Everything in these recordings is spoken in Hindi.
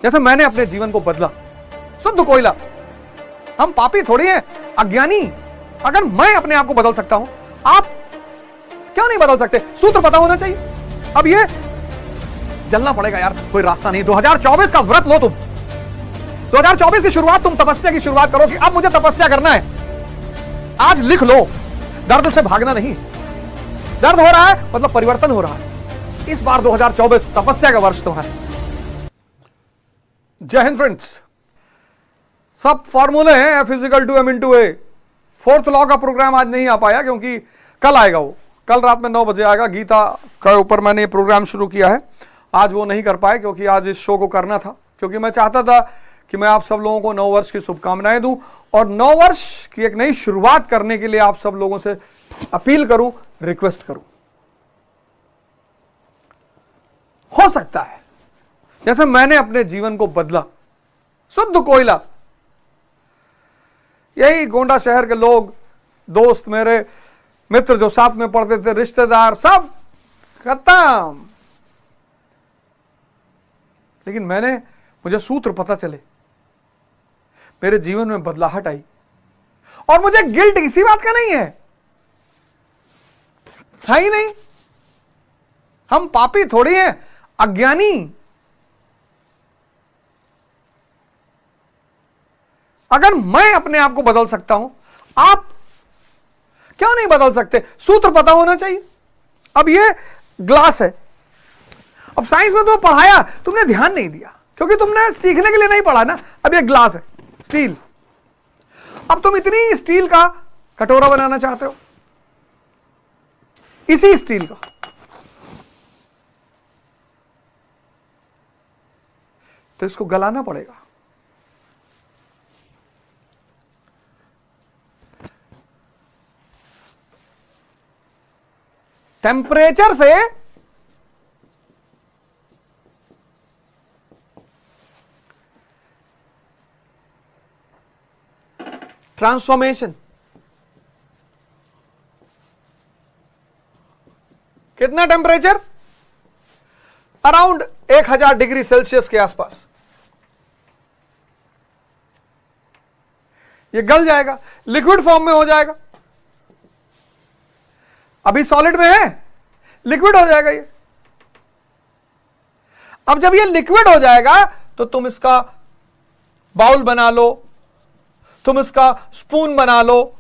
जैसे मैंने अपने जीवन को बदला, शुद्ध कोयला। हम पापी थोड़ी हैं, अज्ञानी। अगर मैं अपने आप को बदल सकता हूं, आप क्यों नहीं बदल सकते? सूत्र पता होना चाहिए। अब ये जलना पड़ेगा यार, कोई रास्ता नहीं। 2024 का व्रत लो तुम। 2024 की शुरुआत तुम तपस्या की शुरुआत करो कि अब मुझे तपस्या करना है। आज लिख लो, दर्द से भागना नहीं। दर्द हो रहा है मतलब परिवर्तन हो रहा है। इस बार 2024 तपस्या का वर्ष तुम्हारा। जय हिंद फ्रेंड्स। सब फॉर्मूले हैं, F = M × A। Fourth law का प्रोग्राम आज नहीं आ पाया क्योंकि कल आएगा। वो कल रात में 9 बजे आएगा। गीता के ऊपर मैंने ये प्रोग्राम शुरू किया है। आज वो नहीं कर पाए क्योंकि आज इस शो को करना था, क्योंकि मैं चाहता था कि मैं आप सब लोगों को नव वर्ष की शुभकामनाएं दूं और नव वर्ष की एक नई शुरुआत करने के लिए आप सब लोगों से अपील करूं, रिक्वेस्ट करूं। हो सकता है जैसे मैंने अपने जीवन को बदला, शुद्ध कोयला। यही गोंडा शहर के लोग, दोस्त, मेरे मित्र जो साथ में पढ़ते थे, रिश्तेदार, सब खत्म। लेकिन मुझे सूत्र पता चले, मेरे जीवन में बदलाहट आई और मुझे गिल्ट किसी बात का नहीं है ही नहीं। हम पापी थोड़ी हैं, अज्ञानी। अगर मैं अपने आप को बदल सकता हूं, आप क्यों नहीं बदल सकते? सूत्र पता होना चाहिए। अब ये ग्लास है। अब साइंस में तुम्हें पढ़ाया, तुमने ध्यान नहीं दिया क्योंकि तुमने सीखने के लिए नहीं पढ़ा ना। अब ये ग्लास है, स्टील। अब तुम इतनी स्टील का कटोरा बनाना चाहते हो, इसी स्टील का। तो इसको गलाना पड़ेगा। टेम्परेचर से ट्रांसफॉर्मेशन कितना टेम्परेचर? अराउंड 1000 डिग्री सेल्सियस के आसपास। ये गल जाएगा, लिक्विड फॉर्म में हो जाएगा। अभी सॉलिड में है, लिक्विड हो जाएगा ये। अब जब ये लिक्विड हो जाएगा तो तुम इसका बाउल बना लो, तुम इसका स्पून बना लो।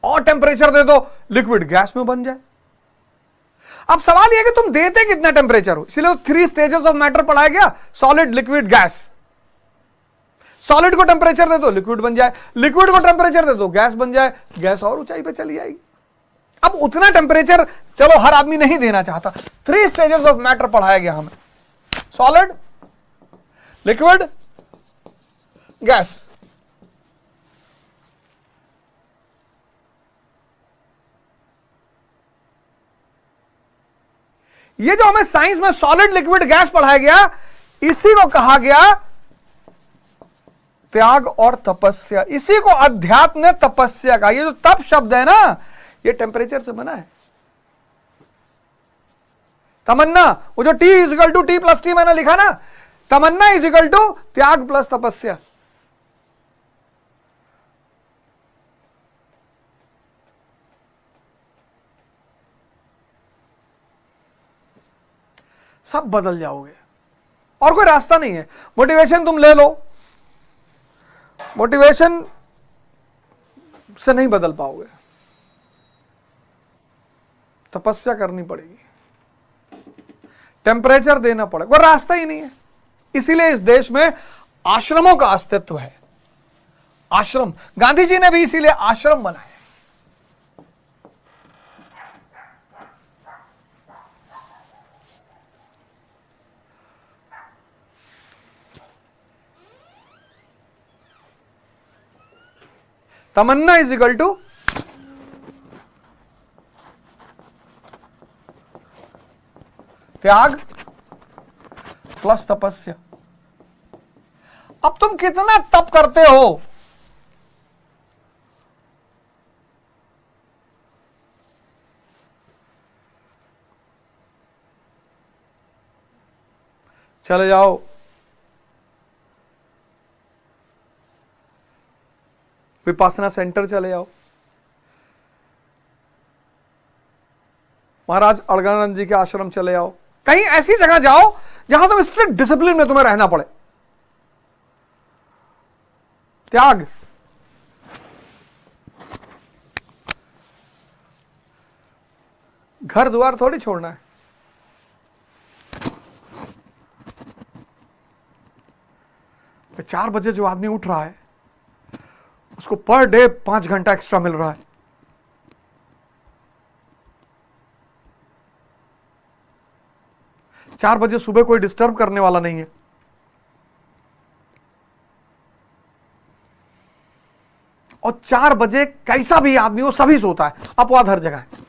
और टेम्परेचर दे दो, लिक्विड गैस में बन जाए। अब सवाल यह कि तुम देते कितना टेम्परेचर हो। इसलिए 3 स्टेजेस ऑफ मैटर पढ़ाया गया, सॉलिड, लिक्विड, गैस। सॉलिड को टेम्परेचर दे दो, लिक्विड बन जाए। लिक्विड को टेम्परेचर दे दो, गैस बन जाए। गैस और ऊंचाई पे चली जाएगी। अब उतना टेम्परेचर चलो हर आदमी नहीं देना चाहता। 3 स्टेजेस ऑफ मैटर पढ़ाया गया हमें, सॉलिड, लिक्विड, गैस। ये जो हमें साइंस में सॉलिड, लिक्विड, गैस पढ़ाया गया, इसी को कहा गया त्याग और तपस्या। इसी को अध्यात्म ने तपस्या का। ये जो तप शब्द है ना, ये टेम्परेचर से बना है। तमन्ना, वो जो T = T+T मैंने लिखा ना, तमन्ना = त्याग प्लस तपस्या। सब बदल जाओगे और कोई रास्ता नहीं है। मोटिवेशन तुम ले लो, मोटिवेशन से नहीं बदल पाओगे। तपस्या करनी पड़ेगी, टेम्परेचर देना पड़ेगा, कोई रास्ता ही नहीं है। इसीलिए इस देश में आश्रमों का अस्तित्व है। आश्रम, गांधी जी ने भी इसीलिए आश्रम बनाए। तमन्ना = त्याग प्लस तपस्या। अब तुम कितना तप करते हो? चले जाओ विपासना सेंटर, चले जाओ महाराज अड़गानंद जी के आश्रम चले जाओ, कहीं ऐसी जगह जाओ जहां तुम स्ट्रिक्ट डिसिप्लिन में तुम्हें रहना पड़े। त्याग, घर द्वार थोड़ी छोड़ना है। तो 4 बजे जो आदमी उठ रहा है उसको पर डे 5 घंटा एक्स्ट्रा मिल रहा है। चार बजे सुबह कोई डिस्टर्ब करने वाला नहीं है। और 4 बजे कैसा भी आदमी हो सभी सोता है, अपवाद हर जगह है।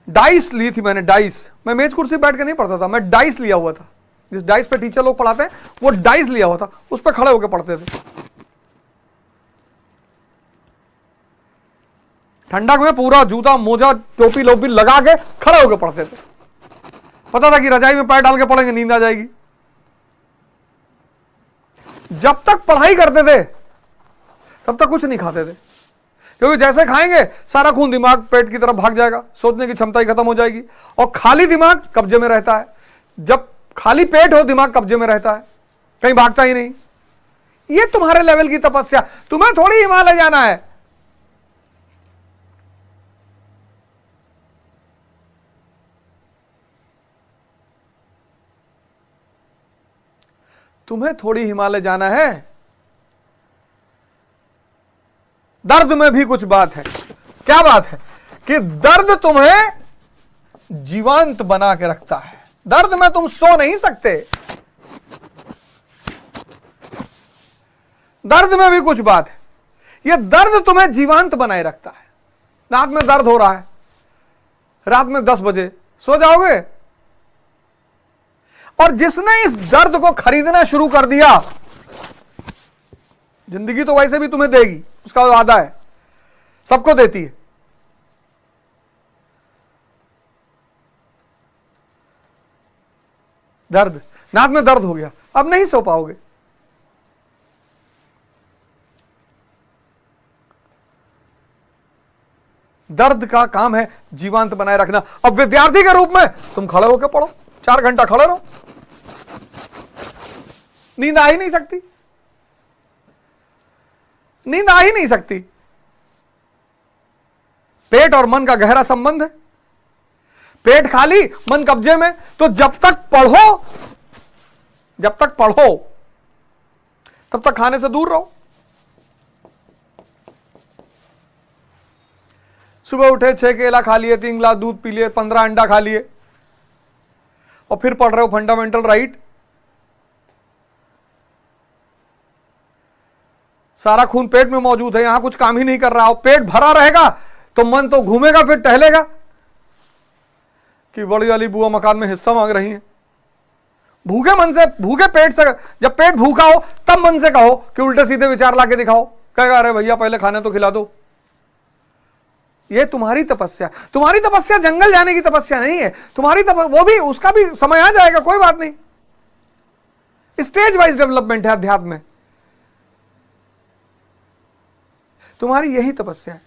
डाइस ली थी मैंने, डाइस। मैं मेज कुर्सी बैठ के नहीं पढ़ता था, मैं डाइस लिया हुआ था। जिस डाइस पे टीचर लोग पढ़ाते हैं वो डाइस लिया हुआ था, उस पर खड़े होकर पढ़ते थे। ठंडक में पूरा जूता मोजा टोपी लोपी लगा के खड़े होकर पढ़ते थे। पता था कि रजाई में पैर डाल के पढ़ेंगे नींद आ जाएगी। जब तक पढ़ाई करते थे तब तक कुछ नहीं खाते थे, क्योंकि जैसे खाएंगे सारा खून दिमाग पेट की तरफ भाग जाएगा, सोचने की क्षमता ही खत्म हो जाएगी। और खाली दिमाग कब्जे में रहता है। जब खाली पेट हो दिमाग कब्जे में रहता है, कहीं भागता ही नहीं। ये तुम्हारे लेवल की तपस्या, तुम्हें थोड़ी हिमालय जाना है। तुम्हें थोड़ी हिमालय जाना है। दर्द में भी कुछ बात है। क्या बात है? कि दर्द तुम्हें जीवंत बना के रखता है। दर्द में तुम सो नहीं सकते। दर्द में भी कुछ बात है। यह दर्द तुम्हें जीवंत बनाए रखता है। रात में दर्द हो रहा है, रात में 10 बजे सो जाओगे। और जिसने इस दर्द को खरीदना शुरू कर दिया, जिंदगी तो वैसे भी तुम्हें देगी, उसका वादा है, सबको देती है। दर्द, नाक में दर्द हो गया, अब नहीं सो पाओगे। दर्द का काम है जीवांत बनाए रखना। अब विद्यार्थी के रूप में तुम खड़े होकर पढ़ो, 4 घंटा खड़े रहो, नींद आ ही नहीं सकती। नींद आ ही नहीं सकती। पेट और मन का गहरा संबंध है। पेट खाली मन कब्जे में, तो जब तक पढ़ो तब तक खाने से दूर रहो। सुबह उठे 6 केला खा लिए, 3 गिलास दूध पी लिए, 15 अंडा खा लिए, और फिर पढ़ रहे हो फंडामेंटल राइट। सारा खून पेट में मौजूद है, यहां कुछ काम ही नहीं कर रहा हो। पेट भरा रहेगा तो मन तो घूमेगा, फिर टहलेगा कि बड़ी वाली बुआ मकान में हिस्सा मांग रही है। भूखे मन से, भूखे पेट से, जब पेट भूखा हो तब मन से कहो कि उल्टे सीधे विचार लाके दिखाओ। कहेगा अरे भैया पहले खाने तो खिला दो। ये तुम्हारी तपस्या। तुम्हारी तपस्या जंगल जाने की तपस्या नहीं है। तुम्हारी वो भी, उसका भी समय आ जाएगा, कोई बात नहीं। स्टेज वाइज डेवलपमेंट है अध्यात्म में। तुम्हारी यही तपस्या है।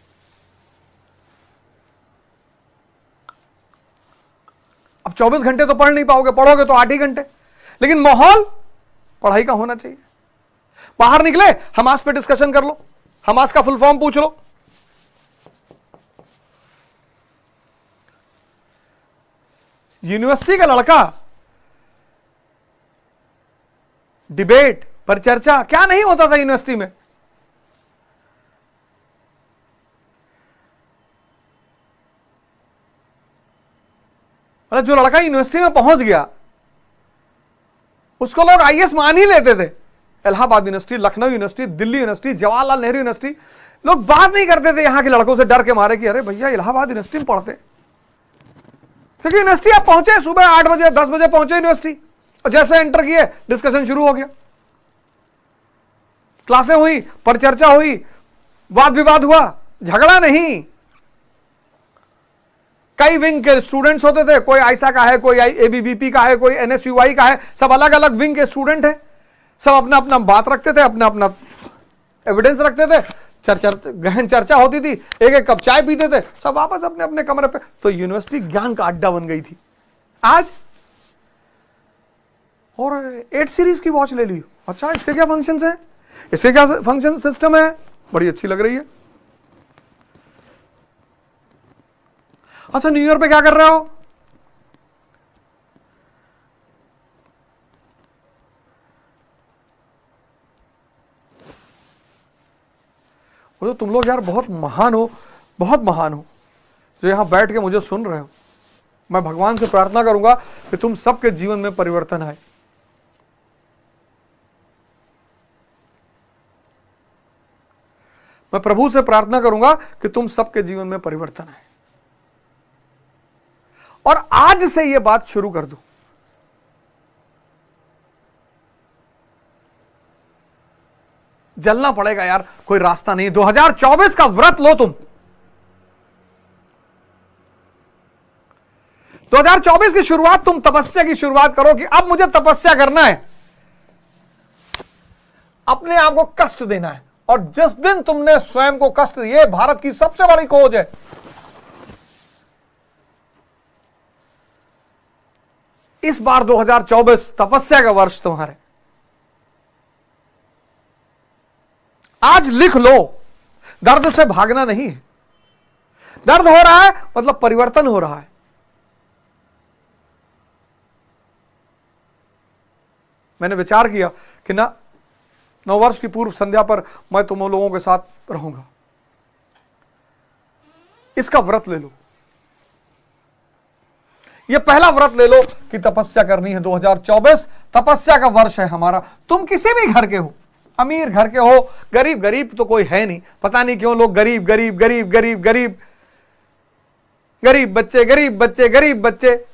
अब 24 घंटे तो पढ़ नहीं पाओगे, पढ़ोगे तो 8 ही घंटे, लेकिन माहौल पढ़ाई का होना चाहिए। बाहर निकले, हमास पे डिस्कशन कर लो, हमास का फुल फॉर्म पूछ लो। यूनिवर्सिटी का लड़का डिबेट पर चर्चा, क्या नहीं होता था यूनिवर्सिटी में। मतलब जो लड़का यूनिवर्सिटी में पहुंच गया, उसको लोग आईएएस मान ही लेते थे। Allahabad university, Lucknow university, Delhi university, Jawaharlal Nehru university, लोग बात नहीं करते थे यहां के लड़कों से डर के मारे कि अरे भैया इलाहाबाद यूनिवर्सिटी में पढ़ते। क्योंकि यूनिवर्सिटी आप पहुंचे सुबह 8 बजे 10 बजे पहुंचे यूनिवर्सिटी, और जैसे एंटर किए डिस्कशन शुरू हो गया, क्लासें हुई, परिचर्चा हुई, वाद विवाद हुआ, झगड़ा नहीं। कई विंग के स्टूडेंट्स होते थे, कोई आईसा का है, कोई एबीवीपी का है, कोई एनएसयूआई का है, सब अलग अलग विंग के स्टूडेंट हैं, सब अपना अपना बात रखते थे, अपना अपना एविडेंस रखते थे, गहन चर्चा होती थी, एक एक कप चाय पीते थे, सब वापस अपने अपने कमरे पे। तो यूनिवर्सिटी ज्ञान का अड्डा बन गई थी। आज और 8 सीरीज की वॉच ले ली, अच्छा इसके क्या फंक्शंस हैं, इसके क्या फंक्शन सिस्टम है, बड़ी अच्छी लग रही है। अच्छा न्यू ईयर पे क्या कर रहे हो, वो तो तुम लोग यार बहुत महान हो, बहुत महान हो जो यहां बैठ के मुझे सुन रहे हो। मैं भगवान से प्रार्थना करूंगा कि तुम सबके जीवन में परिवर्तन आए। मैं प्रभु से प्रार्थना करूंगा कि तुम सबके जीवन में परिवर्तन आए, और आज से यह बात शुरू कर दो। जलना पड़ेगा यार, कोई रास्ता नहीं। 2024 का व्रत लो तुम। 2024 की शुरुआत तुम तपस्या की शुरुआत करो कि अब मुझे तपस्या करना है, अपने आप को कष्ट देना है। और जिस दिन तुमने स्वयं को कष्ट दिए, भारत की सबसे बड़ी खोज है, इस बार 2024 तपस्या का वर्ष तुम्हारे। आज लिख लो, दर्द से भागना नहीं है। दर्द हो रहा है मतलब परिवर्तन हो रहा है। मैंने विचार किया कि ना, नववर्ष की पूर्व संध्या पर मैं तुम लोगों के साथ रहूंगा। इसका व्रत ले लो, यह पहला व्रत ले लो कि तपस्या करनी है। 2024 तपस्या का वर्ष है हमारा। तुम किसी भी घर के हो, अमीर घर के हो, गरीब, गरीब तो कोई है नहीं, पता नहीं क्यों लोग गरीब गरीब गरीब गरीब गरीब, गरीब बच्चे, गरीब बच्चे, गरीब बच्चे।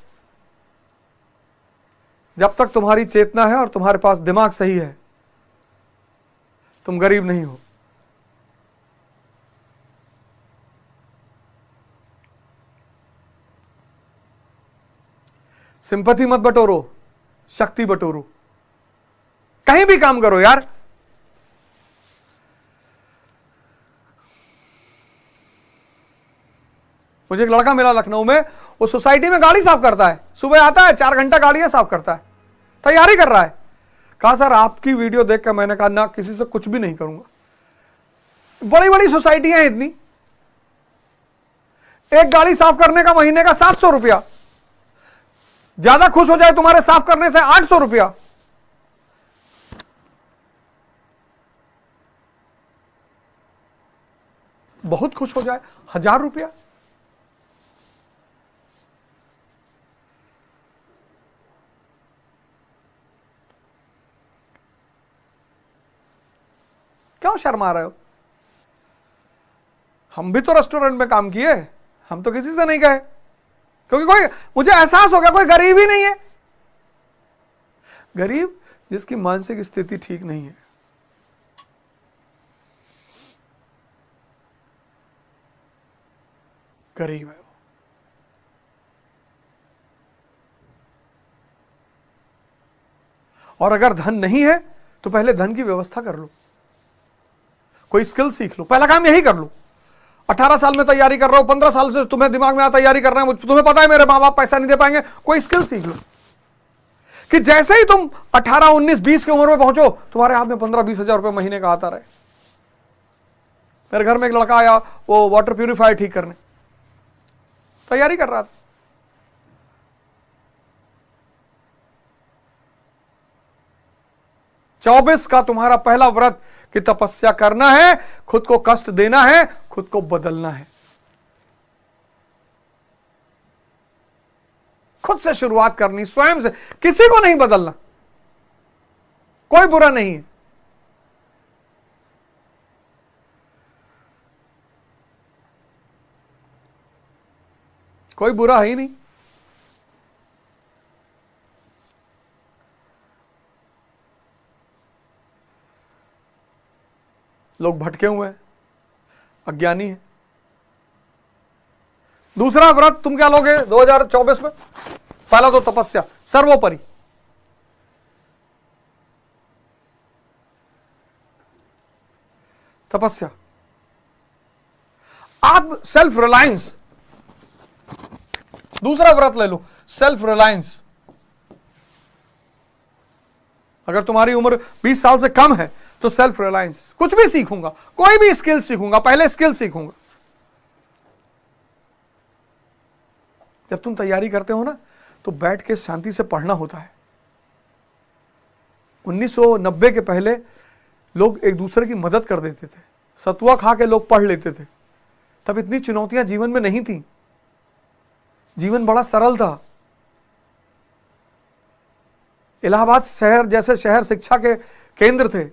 जब तक तुम्हारी चेतना है और तुम्हारे पास दिमाग सही है, तुम गरीब नहीं हो। सिंपैथी मत बटोरो, शक्ति बटोरो। कहीं भी काम करो यार। मुझे एक लड़का मिला लखनऊ में, वो सोसाइटी में गाड़ी साफ करता है, सुबह आता है 4 घंटा गाड़ियां साफ करता है, तैयारी कर रहा है। कहा सर आपकी वीडियो देखकर मैंने कहा ना, किसी से कुछ भी नहीं करूंगा। बड़ी बड़ी सोसाइटियां हैं इतनी, एक गाड़ी साफ करने का महीने का 700 रुपया, ज्यादा खुश हो जाए तुम्हारे साफ करने से 800 रुपया। बहुत खुश हो जाए 1000 रुपया। क्यों शर्मा रहे हो? हम भी तो रेस्टोरेंट में काम किए, हम तो किसी से नहीं कहे, क्योंकि कोई, मुझे एहसास हो गया कोई गरीब ही नहीं है। गरीब जिसकी मानसिक स्थिति ठीक नहीं है। गरीब है वो। और अगर धन नहीं है तो पहले धन की व्यवस्था कर लो, कोई स्किल सीख लो। पहला काम यही कर लो। 18 साल में तैयारी कर रहे हो, 15 साल से तुम्हें दिमाग में आ तैयारी करना है, तुम्हें पता है मेरे माँ बाप पैसा नहीं दे पाएंगे, कोई स्किल सीख लो कि जैसे ही तुम 18, 19, 20 की उम्र में पहुंचो, तुम्हारे हाथ में 15-20 हजार रुपए महीने का आता रहे। मेरे घर में एक लड़का आया, वो वाटर प्यूरिफायर ठीक करने तैयारी कर रहा था। चौबीस का तुम्हारा पहला व्रत कि तपस्या करना है, खुद को कष्ट देना है, खुद को बदलना है। खुद से शुरुआत करनी, स्वयं से, किसी को नहीं बदलना। कोई बुरा नहीं है। कोई बुरा है ही नहीं। लोग भटके हुए हैं, अज्ञानी हैं। दूसरा व्रत तुम क्या लोगे 2024 में? पहला तो तपस्या सर्वोपरि। तपस्या, आप सेल्फ रिलायंस। दूसरा व्रत ले लो, सेल्फ रिलायंस। अगर तुम्हारी उम्र 20 साल से कम है तो सेल्फ रिलायंस। कुछ भी सीखूंगा, कोई भी स्किल सीखूंगा, पहले स्किल सीखूंगा। जब तुम तैयारी करते हो ना तो बैठ के शांति से पढ़ना होता है। 1990 के पहले लोग एक दूसरे की मदद कर देते थे, सतुआ खा के लोग पढ़ लेते थे। तब इतनी चुनौतियां जीवन में नहीं थी, जीवन बड़ा सरल था। इलाहाबाद शहर जैसे शहर शिक्षा के केंद्र थे।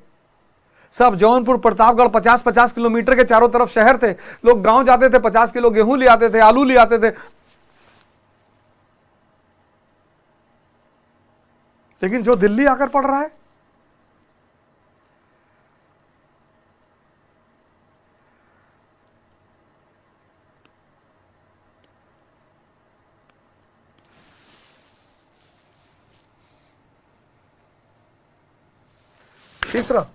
सब जौनपुर, प्रतापगढ़ 50-50 किलोमीटर के चारों तरफ शहर थे। लोग गांव जाते थे, 50 किलो गेहूं ले आते थे, आलू ले आते थे। लेकिन जो दिल्ली आकर पढ़ रहा है, तीसरा,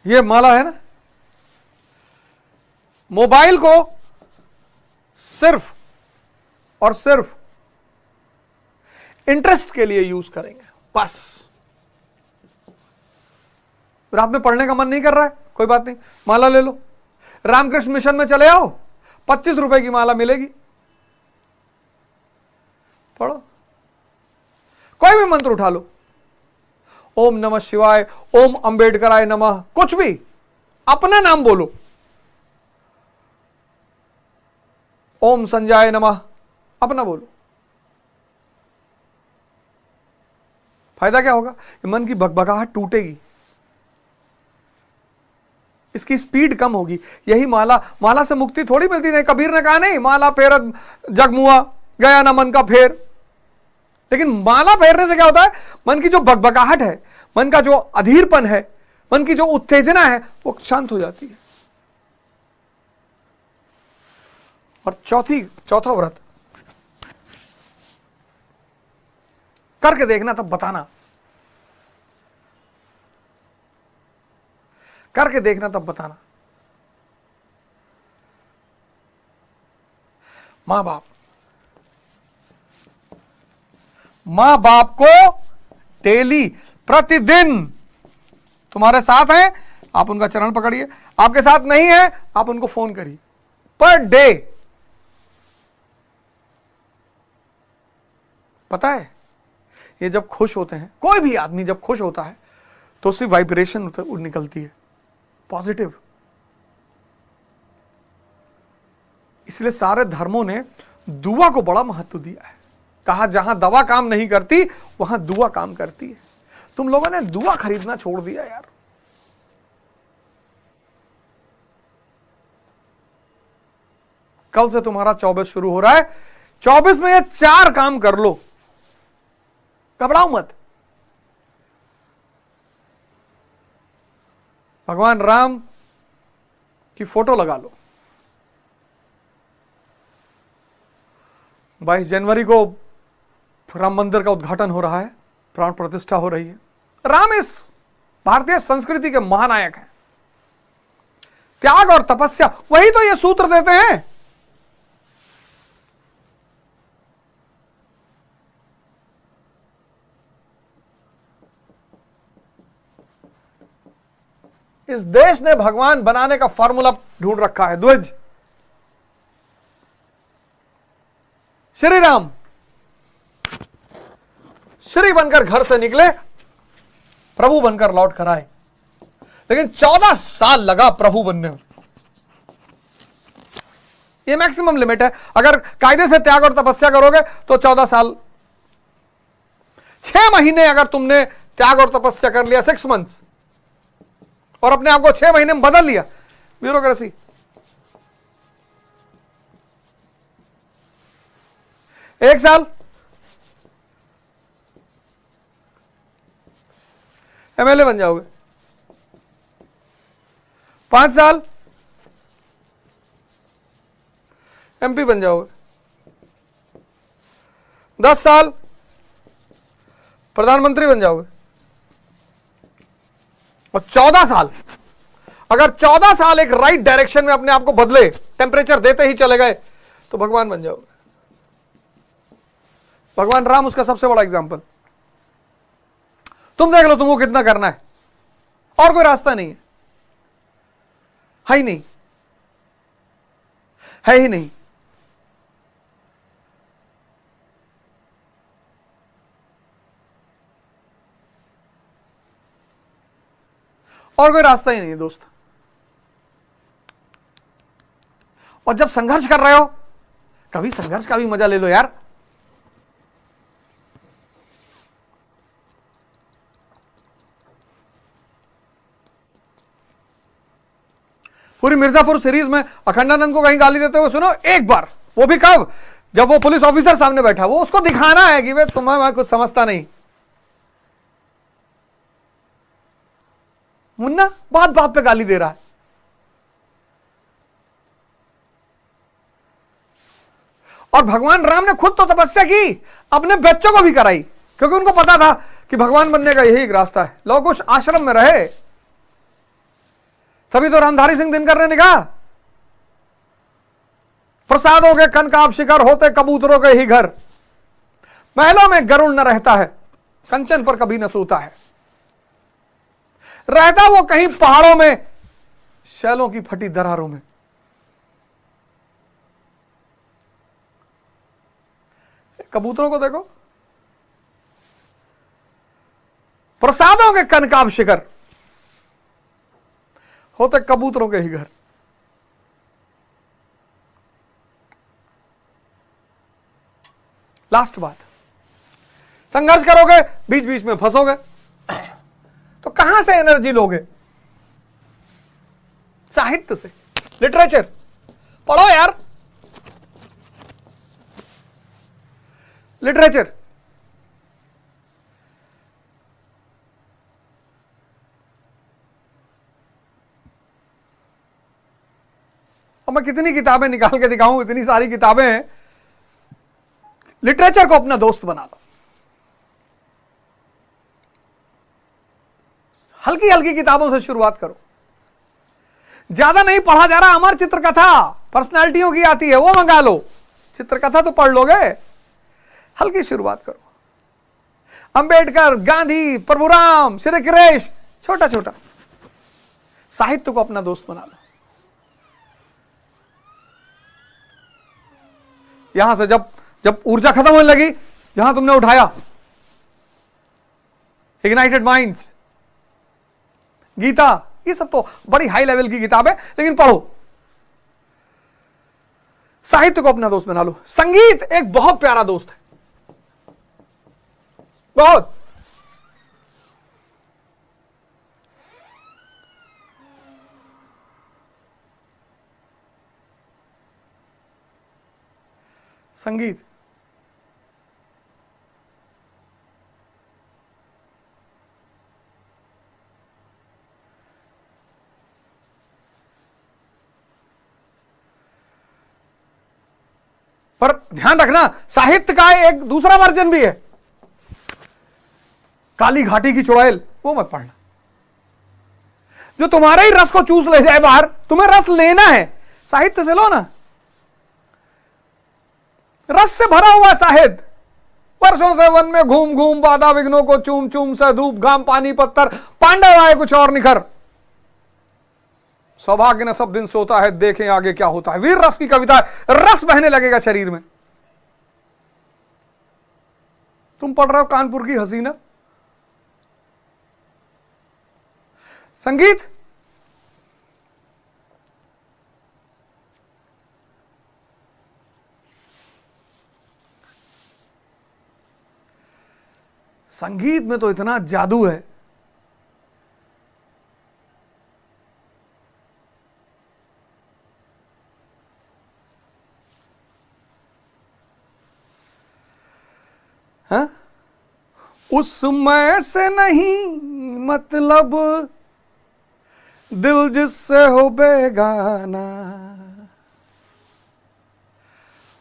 ये माला है ना, मोबाइल को सिर्फ और सिर्फ इंटरेस्ट के लिए यूज करेंगे, बस। रात में पढ़ने का मन नहीं कर रहा है, कोई बात नहीं, माला ले लो। रामकृष्ण मिशन में चले आओ, 25 रुपए की माला मिलेगी, पढ़ो। कोई भी मंत्र उठा लो, ओम नमः शिवाय, ओम अंबेडकराय नमः, कुछ भी, अपना नाम बोलो। ओम संजय नमः, अपना बोलो। फायदा क्या होगा? मन की भगभगाहट टूटेगी, इसकी स्पीड कम होगी। यही माला से मुक्ति थोड़ी मिलती नहीं। कबीर ने कहा नहीं, माला फेरत जगमुआ गया ना मन का फेर। लेकिन माला फेरने से क्या होता है? मन की जो भगभगाहट है, मन का जो अधीरपन है, मन की जो उत्तेजना है, वो शांत हो जाती है। और चौथा व्रत करके देखना, तब बताना। करके देखना, तब बताना। मां बाप को डेली, प्रतिदिन तुम्हारे साथ हैं, आप उनका चरण पकड़िए। आपके साथ नहीं है, आप उनको फोन करिए, पर डे। पता है, ये जब खुश होते हैं, कोई भी आदमी जब खुश होता है तो उससे वाइब्रेशन निकलती है, पॉजिटिव। इसलिए सारे धर्मों ने दुआ को बड़ा महत्व दिया है। कहा जहां दवा काम नहीं करती वहां दुआ काम करती है। तुम लोगों ने दुआ खरीदना छोड़ दिया यार। कल से तुम्हारा 24 शुरू हो रहा है। 24 में ये 4 काम कर लो, घबराओ मत। भगवान राम की फोटो लगा लो। 22 जनवरी को राम मंदिर का उद्घाटन हो रहा है, प्राण प्रतिष्ठा हो रही है। राम इस भारतीय संस्कृति के महानायक हैं। त्याग और तपस्या, वही तो ये सूत्र देते हैं। इस देश ने भगवान बनाने का फॉर्मूला ढूंढ रखा है, ध्वज। श्री राम श्री बनकर घर से निकले, प्रभु बनकर लौट कर आए। लेकिन 14 साल लगा प्रभु बनने में। यह मैक्सिमम लिमिट है। अगर कायदे से त्याग और तपस्या करोगे तो 14 साल 6 महीने अगर तुमने त्याग और तपस्या कर लिया, 6 मंथ्स, और अपने आप को 6 महीने में बदल लिया, ब्यूरोक्रेसी। एक साल एमएलए बन जाओगे, 5 साल एमपी बन जाओगे, 10 साल प्रधानमंत्री बन जाओगे, और 14 साल, अगर 14 साल एक राइट डायरेक्शन में अपने आप को बदले, टेम्परेचर देते ही चले गए, तो भगवान बन जाओगे। भगवान राम उसका सबसे बड़ा एग्जाम्पल। तुम देख लो तुमको कितना करना है, और कोई रास्ता नहीं है ही नहीं, है ही नहीं। और कोई रास्ता ही नहीं है दोस्त। और जब संघर्ष कर रहे हो, कभी संघर्ष का भी मजा ले लो यार। पूरी मिर्जापुर सीरीज में अखंडानंद को कहीं गाली देते हुए सुनो एक बार, वो भी कब, जब वो पुलिस ऑफिसर सामने बैठा, वो उसको दिखाना है कि वे तुम्हें मैं कुछ समझता नहीं। मुन्ना बात बात पे गाली दे रहा है। और भगवान राम ने खुद तो तपस्या की, अपने बच्चों को भी कराई, क्योंकि उनको पता था कि भगवान बनने का यही एक रास्ता है। लोग उस आश्रम में रहे, तभी तो रामधारी सिंह दिनकर ने कहा, प्रसादों के कनकाब शिखर होते कबूतरों के ही घर, महलों में गरुड़ न रहता है, कंचन पर कभी न सोता है, रहता वो कहीं पहाड़ों में, शैलों की फटी दरारों में। कबूतरों को देखो, प्रसादों के कनकाब शिखर होते कबूतरों के ही घर। लास्ट बात, संघर्ष करोगे, बीच बीच में फंसोगे, तो कहां से एनर्जी लोगे? साहित्य से, लिटरेचर पढ़ो यार, लिटरेचर। और मैं कितनी किताबें निकाल के दिखाऊं, इतनी सारी किताबें हैं। लिटरेचर को अपना दोस्त बना लो, हल्की हल्की किताबों से शुरुआत करो। ज्यादा नहीं पढ़ा जा रहा, अमर चित्रकथा पर्सनालिटियों की आती है, वो मंगा लो, चित्रकथा तो पढ़ लोगे। हल्की शुरुआत करो, अंबेडकर, गांधी, प्रभुराम, श्री कृष्ण, छोटा छोटा। साहित्य को अपना दोस्त बना लो। यहां से जब जब ऊर्जा खत्म होने लगी, जहां तुमने उठाया, इग्नाइटेड माइंड्स, गीता, ये सब तो बड़ी हाई लेवल की किताब है, लेकिन पढ़ो। साहित्य को अपना दोस्त बना लो। संगीत एक बहुत प्यारा दोस्त है, बहुत। संगीत पर ध्यान रखना, साहित्य का एक दूसरा वर्जन भी है, काली घाटी की चुड़ैल, वो मत पढ़ना, जो तुम्हारे ही रस को चूस ले जाए बाहर। तुम्हें रस लेना है, साहित्य से लो ना, रस से भरा हुआ साहित्य। वर्षों से वन में घूम घूम बाधा विघ्नों को चूम चूम से धूप घाम पानी पत्थर, पांडव आए कुछ और निखर, सौभाग्य न सब दिन सोता है, देखें आगे क्या होता है। वीर रस की कविता है, रस बहने लगेगा शरीर में। तुम पढ़ रहे हो कानपुर की हसीना, संगीत संगीत में तो इतना जादू है। हाँ? उसमें से नहीं मतलब दिल जिससे हो बेगाना,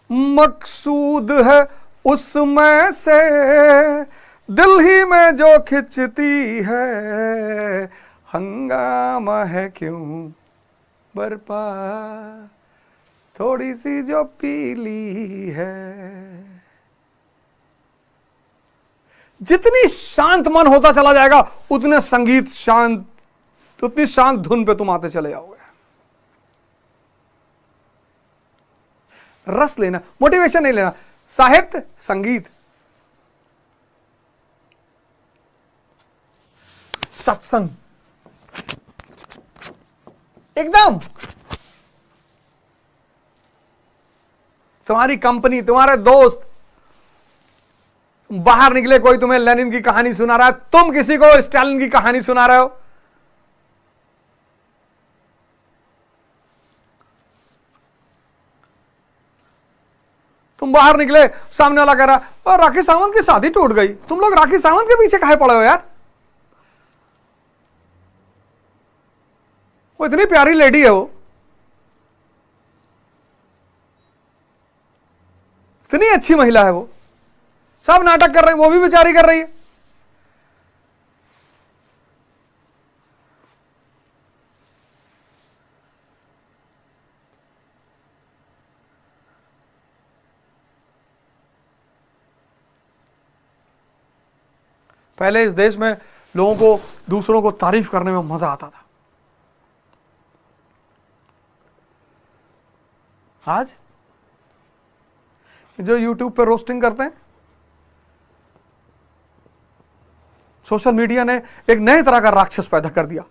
मकसूद है उसमें से दिल ही में जो खिंचती है, हंगामा है क्यों बरपा थोड़ी सी जो पीली है। जितनी शांत मन होता चला जाएगा उतने संगीत शांत, उतनी शांत धुन पे तुम आते चले जाओगे। रस लेना, मोटिवेशन नहीं लेना, साहित्य संगीत सत्संग एकदम तुम्हारी कंपनी, तुम्हारे दोस्त बाहर निकले, कोई तुम्हें लेनिन की कहानी सुना रहा है, तुम किसी को स्टालिन की कहानी सुना रहे हो, तुम बाहर निकले, सामने वाला कह रहा और राखी सावंत की शादी टूट गई, तुम लोग राखी सावंत के पीछे काहे पड़े हो यार, वो इतनी प्यारी लेडी है, वो इतनी अच्छी महिला है, वो सब नाटक कर रहे हैं, वो भी बेचारी कर रही है। पहले इस देश में लोगों को दूसरों को तारीफ करने में मजा आता था, आज जो YouTube पे रोस्टिंग करते हैं, सोशल मीडिया ने एक नए तरह का राक्षस पैदा कर दिया,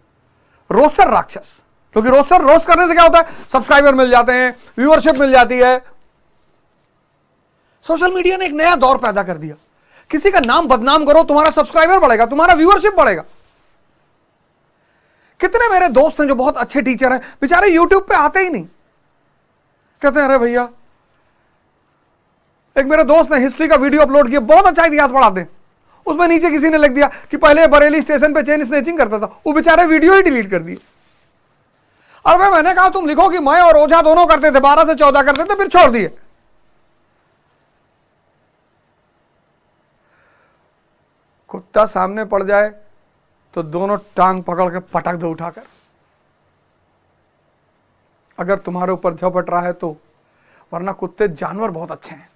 रोस्टर राक्षस। क्योंकि रोस्ट करने से क्या होता है, सब्सक्राइबर मिल जाते हैं, व्यूअरशिप मिल जाती है। सोशल मीडिया ने एक नया दौर पैदा कर दिया, किसी का नाम बदनाम करो, तुम्हारा सब्सक्राइबर बढ़ेगा, तुम्हारा व्यूअरशिप बढ़ेगा। कितने मेरे दोस्त हैं जो बहुत अच्छे टीचर हैं, बेचारे YouTube पे आते ही नहीं, कहते हैं अरे भैया, एक मेरे दोस्त ने हिस्ट्री का वीडियो अपलोड किया, बहुत अच्छा इतिहास पढ़ाते हैं, उसमें नीचे किसी ने लिख दिया कि पहले बरेली स्टेशन पे चेन स्नैचिंग करता था, वो बेचारे वीडियो ही डिलीट कर दिए। और मैंने कहा तुम लिखो कि मैं और ओझा दोनों करते थे, 12 से 14 करते थे, फिर छोड़ दिए। कुत्ता सामने पड़ जाए तो दोनों टांग पकड़ के पटक दो उठाकर, अगर तुम्हारे ऊपर झपट रहा है तो, वरना कुत्ते जानवर बहुत अच्छे हैं।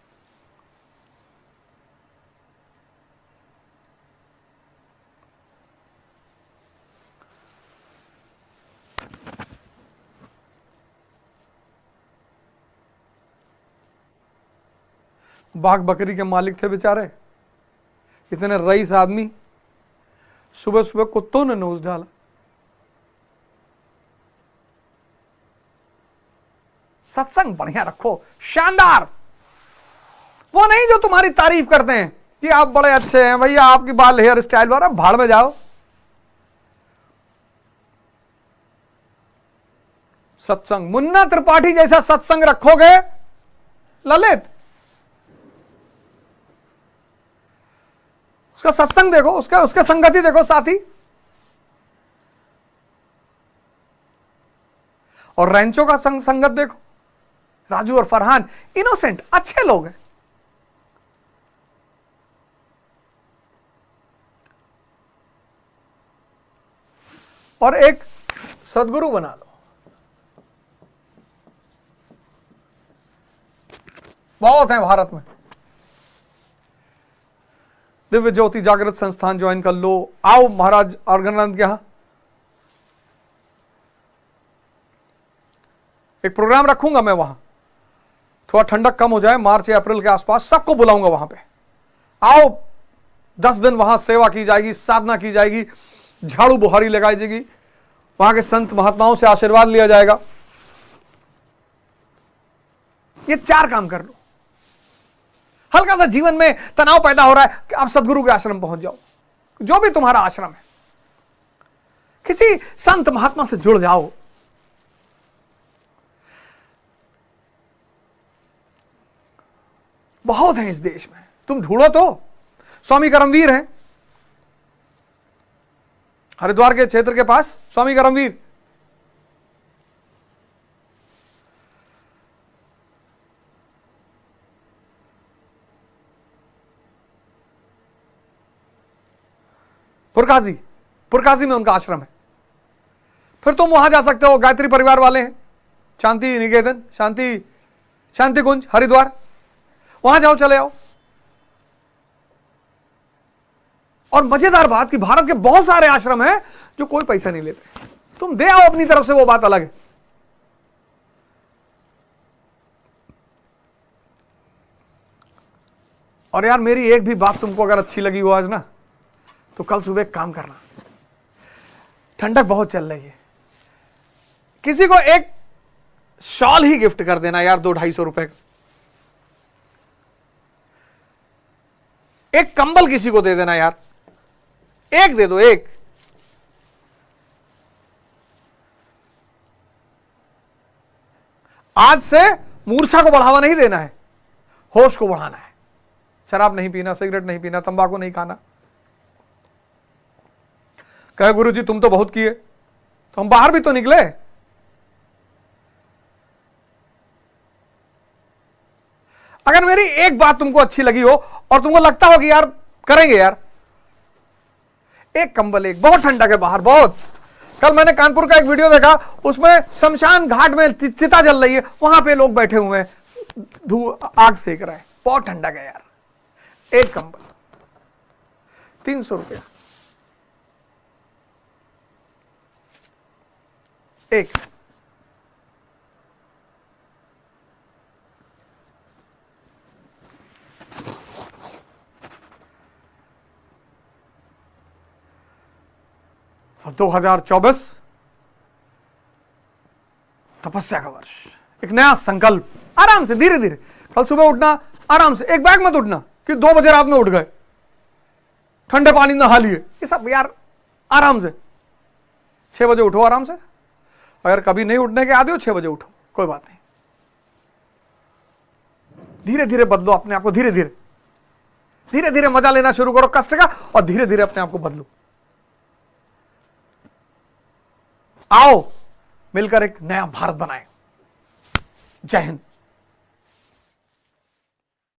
बाघ बकरी के मालिक थे बेचारे, इतने रईस आदमी, सुबह सुबह कुत्तों ने नोच डाला। सत्संग बढ़िया रखो, शानदार, वो नहीं जो तुम्हारी तारीफ करते हैं कि आप बड़े अच्छे हैं भैया, आपकी बाल हेयर स्टाइल वाला, भाड़ में जाओ। सत्संग, मुन्ना त्रिपाठी जैसा सत्संग रखोगे ललित, उसका सत्संग देखो, उसका संगति देखो साथी, और रैंचो का संगत देखो, राजू और फरहान इनोसेंट अच्छे लोग हैं। और एक सदगुरु बना लो, बहुत है भारत में। दिव्य ज्योति जागृत संस्थान ज्वाइन कर लो, आओ महाराज अर्घनानंद के यहां एक प्रोग्राम रखूंगा मैं, वहां थोड़ा ठंडक कम हो जाए, मार्च या अप्रैल के आसपास सबको बुलाऊंगा वहां पे, आओ 10 दिन वहां सेवा की जाएगी, साधना की जाएगी, झाड़ू बुहारी लगाई जाएगी, वहां के संत महात्माओं से आशीर्वाद लिया जाएगा। ये 4 काम कर लो। हल्का सा जीवन में तनाव पैदा हो रहा है कि आप सदगुरु के आश्रम पहुंच जाओ, जो भी तुम्हारा आश्रम है, किसी संत महात्मा से जुड़ जाओ। बहुत है इस देश में, तुम ढूंढो तो। स्वामी करमवीर हैं हरिद्वार के क्षेत्र के पास, स्वामी करमवीर। पुरकाजी में उनका आश्रम है। फिर तुम वहां जा सकते हो, गायत्री परिवार वाले हैं, शांति निकेतन, शांति कुंज हरिद्वार, वहां जाओ, चले आओ। और मजेदार बात कि भारत के बहुत सारे आश्रम हैं जो कोई पैसा नहीं लेते, तुम दे आओ अपनी तरफ से, वो बात अलग है। और यार मेरी एक भी बात तुमको अगर अच्छी लगी हो आज ना, तो कल सुबह एक काम करना, ठंडक बहुत चल रही है, किसी को एक शॉल ही गिफ्ट कर देना यार, 200-250 रुपए का। एक कंबल किसी को दे देना यार, एक दे दो, एक। आज से मूर्छा को बढ़ावा नहीं देना है, होश को बढ़ाना है। शराब नहीं पीना, सिगरेट नहीं पीना, तंबाकू नहीं खाना। कहे गुरुजी तुम तो बहुत किए, तो हम बाहर भी तो निकले। अगर मेरी एक बात तुमको अच्छी लगी हो और तुमको लगता हो कि यार करेंगे यार, एक कंबल, एक, बहुत ठंडक है बाहर बहुत। कल मैंने कानपुर का एक वीडियो देखा, उसमें शमशान घाट में चिता जल रही है, वहां पे लोग बैठे हुए हैं, आग सेक रहे हैं, बहुत ठंडक है यार। एक कंबल 300 रुपया, एक। और 2024 तपस्या का वर्ष, एक नया संकल्प, आराम से धीरे धीरे। कल सुबह उठना आराम से, एक बैग मत उठना कि 2 बजे रात में उठ गए, ठंडे पानी नहा लिए, ये सब यार आराम से। 6 बजे उठो आराम से, अगर कभी नहीं उठने के आदि हो 6 बजे उठो, कोई बात नहीं। धीरे धीरे बदलो अपने आप को, धीरे धीरे धीरे धीरे मजा लेना शुरू करो कष्ट का, और धीरे धीरे अपने आप को बदलो। आओ मिलकर एक नया भारत बनाएं। जय हिंद।